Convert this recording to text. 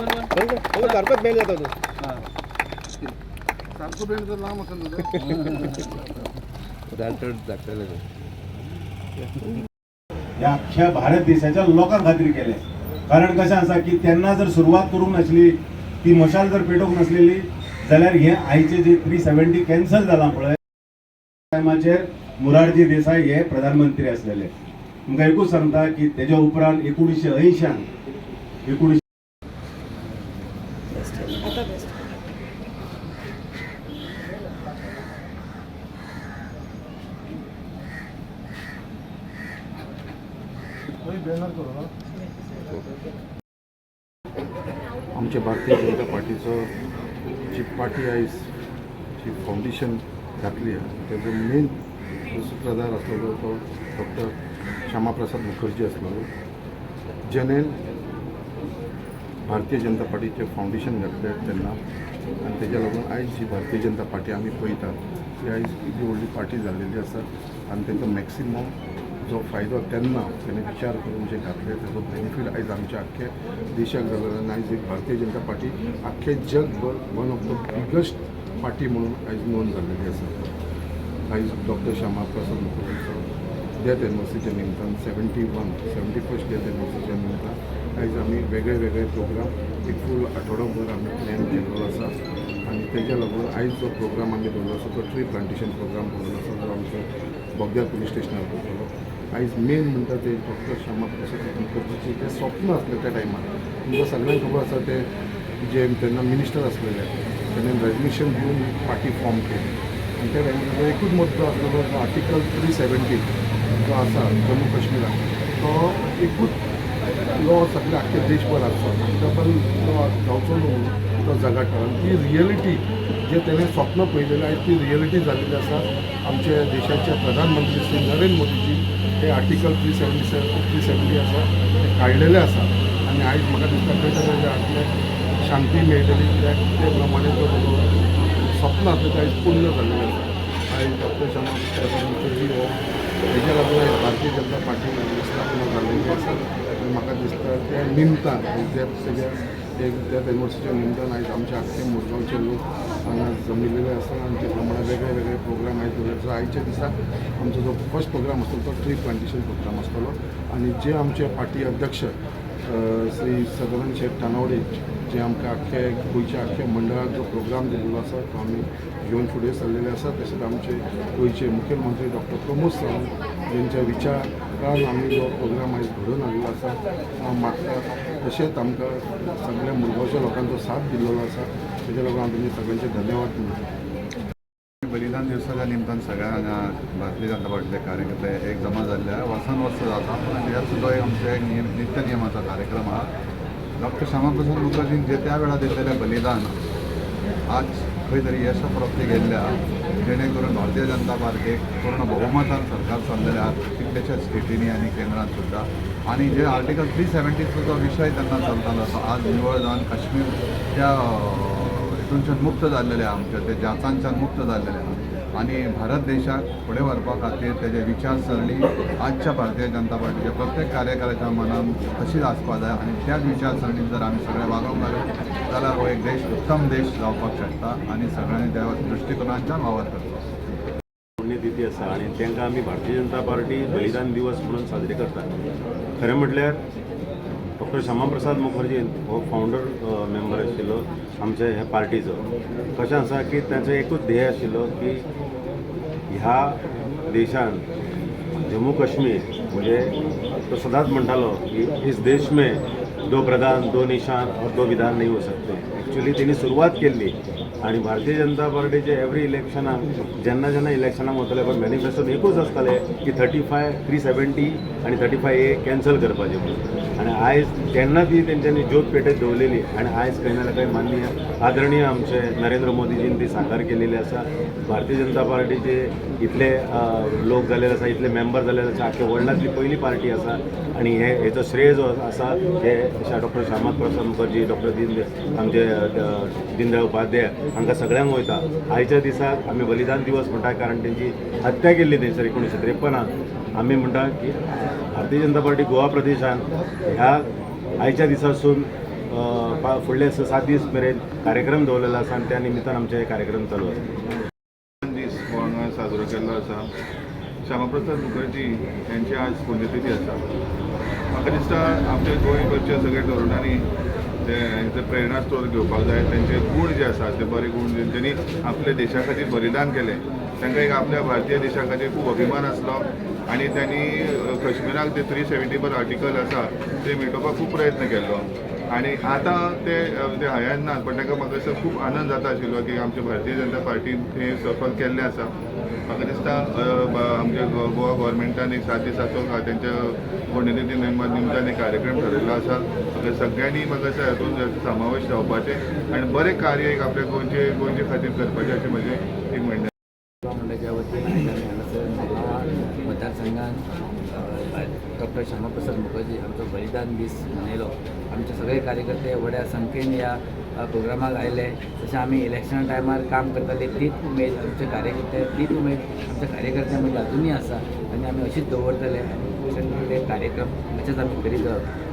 सारखंच बँड जातो सारखं बँड तर लांब असेल या अख्ख्या भारत देशाच्या लोकांक खातीर केले. कारण कशें आसा की त्यांना जर सुरवात करूंक नासली, ती मशाल जर पेटोवंक नासलेली जाल्यार हे आयचे जे 370 कॅन्सल जाला पळय, टायमाचेर मोरारजी देसाई हे प्रधानमंत्री आसलेले. तुमकां एकूच सांगता की तेच्या उपरांत 1980 आमच्या भारतीय जनता पार्टीचं जी पार्टी आयज जी फाउंडेशन घातली आहे त्याचो मेन सूत्रधार असलेलो तो डॉक्टर श्यामाप्रसाद मुखर्जी असलेलो, जेणेन भारतीय जनता पार्टीचे फाउंडेशन घातले तेन्ना. आनी तेज्या लागून आयज जी भारतीय जनता पार्टी आमी पळयतात ती आयज इतली व्हडली पार्टी जाल्लेली आसा आनी तेंचो मॅक्सिमम जो फायदो तेन्ना तेणे विचार करून जे घातले तेजो बेनिफीट आयज आमच्या आख्खे देशाक जालो. आनी आयज एक भारतीय जनता पार्टी आख्खे जगभर one of the biggest party म्हणून आयज नोंद जाल्लेली आसा. आयज डॉक्टर श्यामाप्रसाद मुखर्जीचो डेथ एनिवर्सरीच्या निमतान 71st डेथ एनिवर्सरीच्या निमतान आयज आमी वेगळे वेगळे प्रोग्राम एक फूल आठवडोभर आमी प्लॅन केल्लो आसा. आनी तेज्या लागून आयज जो प्रोग्राम आमी दवरलो आसा तो ट्री प्लांटेशन प्रोग्राम दवरलो आसा जो आमचो बोगद्यार पुलीस स्टेशनार करतलो. आयज मेन म्हणटा ते डॉक्टर श्यामाप्रसाद मुखर्जीचे जे स्वप्न असले त्या टायमार तुमकां सगळ्यांक खबर आसा ते जे तेन्ना मिनिस्टर असलेले तेणें रेजल्युशन दिवन पार्टी फॉर्म केली. आनी त्या टायमार एकूच मुद्दो आसलेलो जो आर्टिकल 370 जो आसा जम्मू काश्मीराक तो एकूच लॉ सगळे आख्खे देशभर आसा तो पण लॉ जावचो न्हू तो झगडटा. आनी ती रियलिटी जे तेणें स्वप्न पळयलेलें आयज ती रियलिटी जाल्लेली आसा. आमच्या देशाचे प्रधानमंत्री श्री नरेंद्र मोदीजी हे आर्टिकल 370 आसा ते काडलेले आसा. आनी आयज म्हाका दिसता खंय तरी आपल्याक शांती मेळटली कित्याक ते प्रमाणे जो स्वप्न आसलें तें आयज पूर्ण जाल्लेलें आसा. आयज डॉक्टर श्यामाप्रसाद मुखर्जी हो हेज्या लागून आयज भारतीय जनता पार्टी स्थापना जाल्लेली आसा. आनी म्हाका दिसता त्या निमतान जे सगळ्या एक डेथ एनिवर्सरीच्या निमतान आयज आमचे आख्खे मुरगांवचे लोक हांगा जमिल्लेले आसा. आनी ते प्रमाणे वेगळे वेगळे प्रोग्राम आयज दवरले. आयच्या दिसा आमचो जो फर्स्ट प्रोग्राम आसतलो तो ट्री प्लांटेशन प्रोग्राम आसतलो. आनी जे आमचे पार्टी अध्यक्ष श्री सदानंद शेठ तानावडे जे आमकां आख्खे गोंयच्या आख्या मंडळाक जो प्रोग्राम दिल्लो आसा तो आमी घेवन फुडें सरलेले आसा. तशेंच आमचे गोंयचे मुखेलमंत्री डॉक्टर प्रमोद सावंत जेंच्या विचारान आमी जो प्रोग्राम आयज घडोवन हाडलो आसा. हांव मागता तशेंच आमकां सगळ्या मुरगांवच्या लोकांचो साथ दिल्लो आसा. तेज्या लागून हांव तुमचे सगळ्यांचे धन्यवाद म्हणटा. बलिदान दिवसाच्या निमतान सगळ्या हांगा भारतीय जनता पार्टीचे कार्यकर्ते एक जमा जाल्ले वर्सान जाता. पूण ह्या सुद्दां एक आमचो एक नित्य नियमाचो कार्यक्रम हा. डॉक्टर श्यामाप्रसाद मुखर्जीन जे त्या वेळार दिल्लेलें बलिदान आज खंय तरी यशप्राप्ती गेल्ल्या जेणे करून भारतीय जनता पार्टीक पूर्ण बहुमतान सरकार चल्लेलें आसा कितलेशेच स्टेटींनी आनी केंद्रांत सुद्दां. आनी जे आर्टिकल 370 जो विशय तेन्ना चलतालो तो आज निवळ जावन काश्मीर त्या हितूनच्यान मुक्त जाल्लेले आमचे ते जाचांच्यान मुक्त जाल्लेले आहा. आनी भारत देशाक फुडें व्हरपा खातीर तेजे विचारसरणी आजच्या भारतीय जनता पार्टीच्या प्रत्येक कार्यकर्त्याच्या मनान तशीच आसपा जाय. आनी त्याच विचारसरणीन जर आमी सगळे वागोवंक लागले जाल्यार हो एक देश उत्तम देश जावपाक शकता. आनी सगळ्यांनी त्या दृश्टिकोनांच्यान वावर करता. पुण्यतिथी आसा आनी तांकां आमी भारतीय जनता पार्टी बलिदान दिवस म्हणून साजरे करतात. खरें म्हटल्यार डॉक्टर श्यामाप्रसाद मुखर्जी हो फावंडर मेंबर आशिल्लो आमच्या ह्या पार्टीचो. कशें आसा की तांचो एकूच ध्येय आशिल्लो की ह्या देशान जम्मू काश्मीर म्हणजे तो सदांच म्हणटालो की इस देश में दो प्रधान दो निशान और दो विधान नहीं हो सकते. एक्चुअली तेणी सुरवात केल्ली आनी भारतीय जनता पार्टीचे एवरी इलेक्शनाक जेन्ना इलेक्शनाक वतले पण मॅनिफेस्टोन एकूच आसताले की 35 370 आनी 35A कॅन्सल करपाचें म्हणून. आनी आयज तेन्ना ती तेंच्यांनी ज्योत पेटयत दवरलेली आनी आयज खंय ना खंय माननीय आदरणीय आमचे नरेंद्र मोदीजीन ती साकार केलेली आसा. भारतीय जनता पार्टीचे इतले लोक जाल्ले आसा, इतले मेंबर जाल्ले आसा, आख्या वर्ल्डांतली पयली पार्टी आसा. आनी हेचो श्रेय जो आसा हे डॉक्टर श्यामाप्रसाद मुखर्जी, डॉक्टर आमचे दीनदयाळ उपाध्याय हांकां सगळ्यांक वयता. आयच्या दिसाक आमी बलिदान दिवस म्हणटा कारण तेंची हत्या केल्ली थंयसर 1953. आमी म्हणटा की भारतीय जनता पार्टी गोवा प्रदेशान ह्या आयच्या दिसासून फुडले 6-7 दीस मेरेन कार्यक्रम दवरलेलो आसा आनी त्या निमित्तान आमचे हे कार्यक्रम चालू आसा. दीस हो हांगा साजरो केल्लो आसा. श्यामाप्रसाद मुखर्जी यांची आज पुण्यतिथी आसा. म्हाका दिसता आमच्या गोंयभरच्या सगळ्या तरुणांनी ते प्रेरणास्त्रोत घेवपाक जाय. त्यांचे गूण जे आसा ते बरे गूण जेंच्यांनी आपल्या देशा खातीर बलिदान केलें, तांकां एक आपल्या भारतीय देशा खातीर खूब अभिमान आसलो आनी त्यांनी कश्मीराक ते 370 आर्टिकल आसा ते मिटोवपाक खूब प्रयत्न केल्लो. आनी आतां ते हयात नात, पण तांकां म्हाका दिसता खूब आनंद जाता आशिल्लो की आमच्या भारतीय जनता पार्टीन हे सफल केल्लें आसा. म्हाका दिसता आमच्या गोवा गव्हर्मेंटान एक 7 दिसाचो त्यांच्या पुण्यतिथी निमतान एक कार्यक्रम ठरयल्लो आसा. म्हाका सगळ्यांनी म्हाका दिसता हातूंत समावेश जावपाचें आनी बरें कार्य एक आपल्या गोंयचे खातीर करपाचें अशें म्हजें एक म्हणणें. मंडळाच्या वतीन आयज आमी हांगासर गोवा मतदारसंघात डॉक्टर श्यामाप्रसाद मुखर्जी हांचो बलिदान दीस मनयलो. आमचे सगळे कार्यकर्ते व्हड्या संख्येन ह्या प्रोग्रामाक आयले. जशें आमी इलेक्शना टायमार काम करताले तीच उमेद आमचे कार्यकर्ते, तीच उमेद आमच्या कार्यकर्त्यां मदीं अजुनूय आसा आनी आमी अशीच दवरतले आनी ते कार्यक्रम अशेंच आमी करीत रावतले.